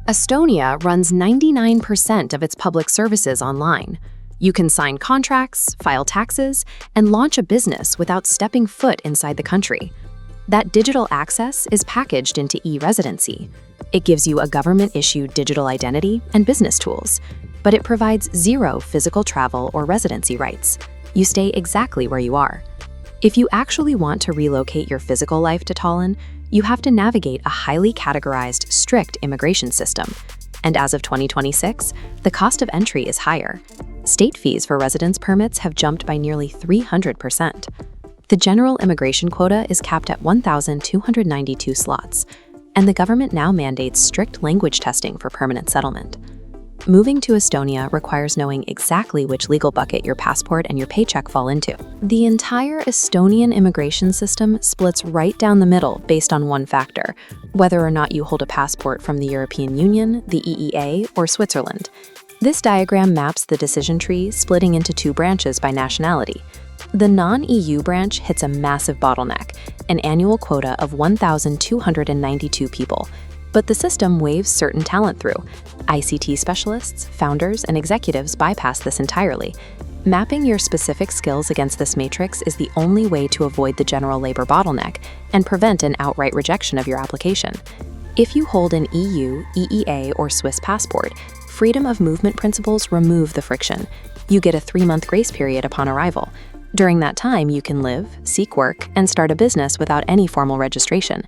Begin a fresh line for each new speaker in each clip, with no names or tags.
Estonia runs 99% of its public services online. You can sign contracts, file taxes, and launch a business without stepping foot inside the country. That digital access is packaged into e-Residency. It gives you a government-issued digital identity and business tools, but it provides zero physical travel or residency rights. You stay exactly where you are. If you actually want to relocate your physical life to Tallinn, you have to navigate a highly categorized, strict immigration system. And as of 2026, the cost of entry is higher. State fees for residence permits have jumped by nearly 300%. The general immigration quota is capped at 1,292 slots, and the government now mandates strict language testing for permanent settlement. Moving to Estonia requires knowing exactly which legal bucket your passport and your paycheck fall into. The entire Estonian immigration system splits right down the middle based on one factor: whether or not you hold a passport from the European Union, the EEA, or Switzerland. This diagram maps the decision tree, splitting into two branches by nationality. The non-EU branch hits a massive bottleneck, an annual quota of 1,292 people. But the system waves certain talent through. ICT specialists, founders, and executives bypass this entirely. Mapping your specific skills against this matrix is the only way to avoid the general labor bottleneck and prevent an outright rejection of your application. If you hold an EU, EEA, or Swiss passport, freedom of movement principles remove the friction. You get a 3-month grace period upon arrival. During that time, you can live, seek work, and start a business without any formal registration.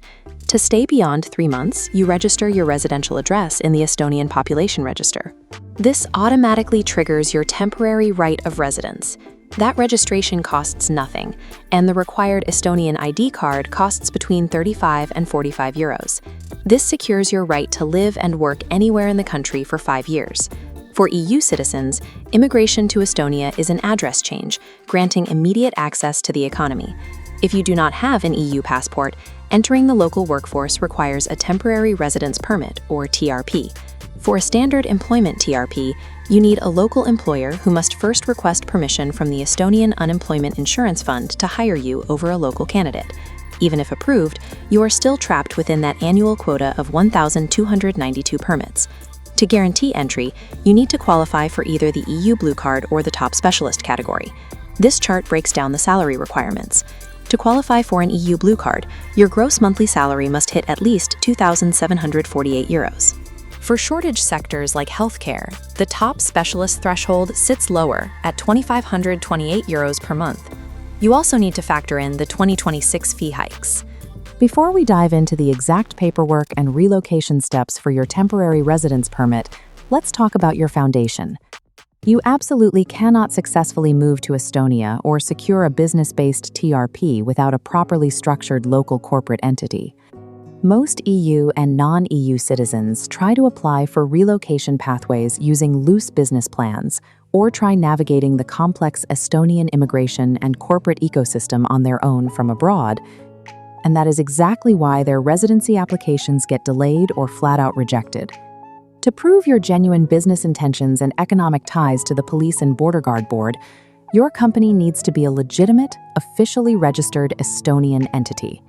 To stay beyond 3 months, you register your residential address in the Estonian Population Register. This automatically triggers your temporary right of residence. That registration costs nothing, and the required Estonian ID card costs between 35 and 45 euros. This secures your right to live and work anywhere in the country for 5 years. For EU citizens, immigration to Estonia is an address change, granting immediate access to the economy. If you do not have an EU passport, entering the local workforce requires a temporary residence permit, or TRP. For a standard employment TRP, you need a local employer who must first request permission from the Estonian Unemployment Insurance Fund to hire you over a local candidate. Even if approved, you are still trapped within that annual quota of 1,292 permits. To guarantee entry, you need to qualify for either the EU Blue Card or the Top Specialist category. This chart breaks down the salary requirements. To qualify for an EU Blue Card, your gross monthly salary must hit at least 2,748 euros. For shortage sectors like healthcare, the Top Specialist threshold sits lower at 2,528 euros per month. You also need to factor in the 2026 fee hikes.
Before we dive into the exact paperwork and relocation steps for your temporary residence permit, let's talk about your foundation. You absolutely cannot successfully move to Estonia or secure a business-based TRP without a properly structured local corporate entity. Most EU and non-EU citizens try to apply for relocation pathways using loose business plans, or try navigating the complex Estonian immigration and corporate ecosystem on their own from abroad, and that is exactly why their residency applications get delayed or flat-out rejected. To prove your genuine business intentions and economic ties to the Police and Border Guard Board, your company needs to be a legitimate, officially registered Estonian entity.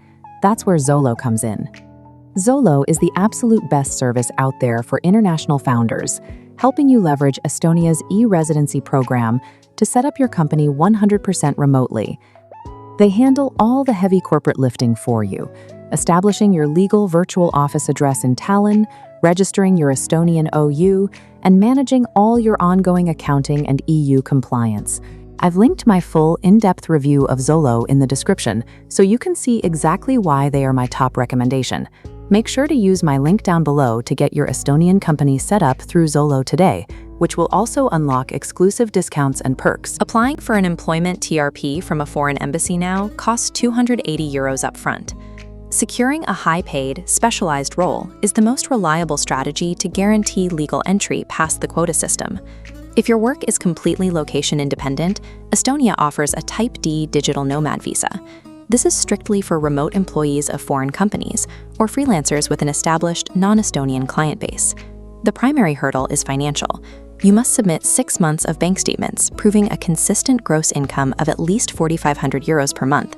That's where Zolo comes in. Zolo is the absolute best service out there for international founders, helping you leverage Estonia's e-Residency program to set up your company 100% remotely. They handle all the heavy corporate lifting for you, establishing your legal virtual office address in Tallinn, registering your Estonian OU, and managing all your ongoing accounting and EU compliance. I've linked my full in-depth review of Zolo in the description, so you can see exactly why they are my top recommendation. Make sure to use my link down below to get your Estonian company set up through Zolo today, which will also unlock exclusive discounts and perks.
Applying for an employment TRP from a foreign embassy now costs 280 euros upfront. Securing a high-paid, specialized role is the most reliable strategy to guarantee legal entry past the quota system. If your work is completely location-independent, Estonia offers a Type D digital nomad visa. This is strictly for remote employees of foreign companies or freelancers with an established non-Estonian client base. The primary hurdle is financial. You must submit 6 months of bank statements proving a consistent gross income of at least 4,500 euros per month.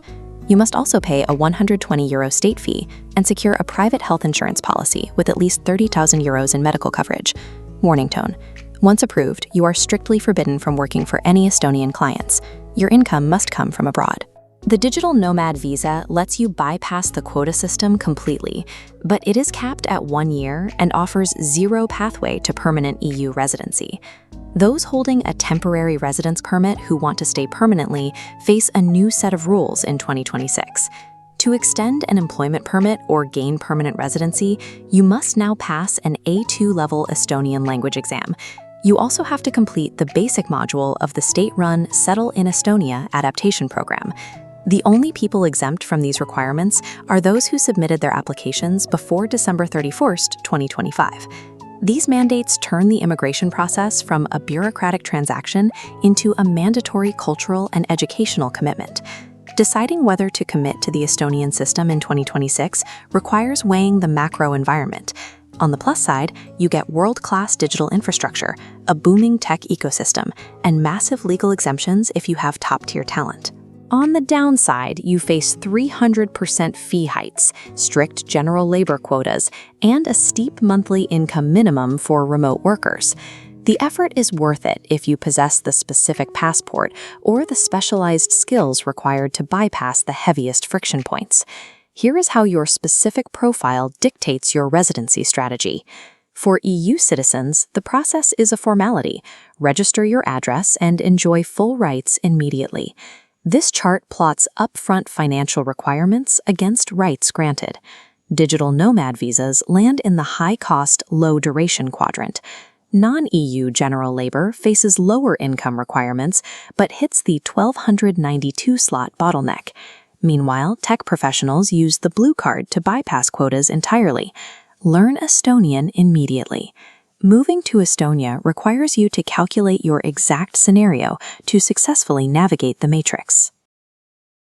You must also pay a €120 state fee and secure a private health insurance policy with at least €30,000 in medical coverage. Warning tone. Once approved, you are strictly forbidden from working for any Estonian clients. Your income must come from abroad. The digital nomad visa lets you bypass the quota system completely, but it is capped at 1 year and offers zero pathway to permanent EU residency. Those holding a temporary residence permit who want to stay permanently face a new set of rules in 2026. To extend an employment permit or gain permanent residency, you must now pass an A2 level Estonian language exam. You also have to complete the basic module of the state-run Settle in Estonia adaptation program. The only people exempt from these requirements are those who submitted their applications before December 31st, 2025. These mandates turn the immigration process from a bureaucratic transaction into a mandatory cultural and educational commitment. Deciding whether to commit to the Estonian system in 2026 requires weighing the macro environment. On the plus side, you get world-class digital infrastructure, a booming tech ecosystem, and massive legal exemptions if you have top-tier talent. On the downside, you face 300% fee hikes, strict general labor quotas, and a steep monthly income minimum for remote workers. The effort is worth it if you possess the specific passport or the specialized skills required to bypass the heaviest friction points. Here is how your specific profile dictates your residency strategy. For EU citizens, the process is a formality. Register your address and enjoy full rights immediately. This chart plots upfront financial requirements against rights granted. Digital nomad visas land in the high-cost, low-duration quadrant. Non-EU general labor faces lower income requirements but hits the 1,292 slot bottleneck. Meanwhile, tech professionals use the blue card to bypass quotas entirely. Learn Estonian immediately. Moving to Estonia requires you to calculate your exact scenario to successfully navigate the matrix.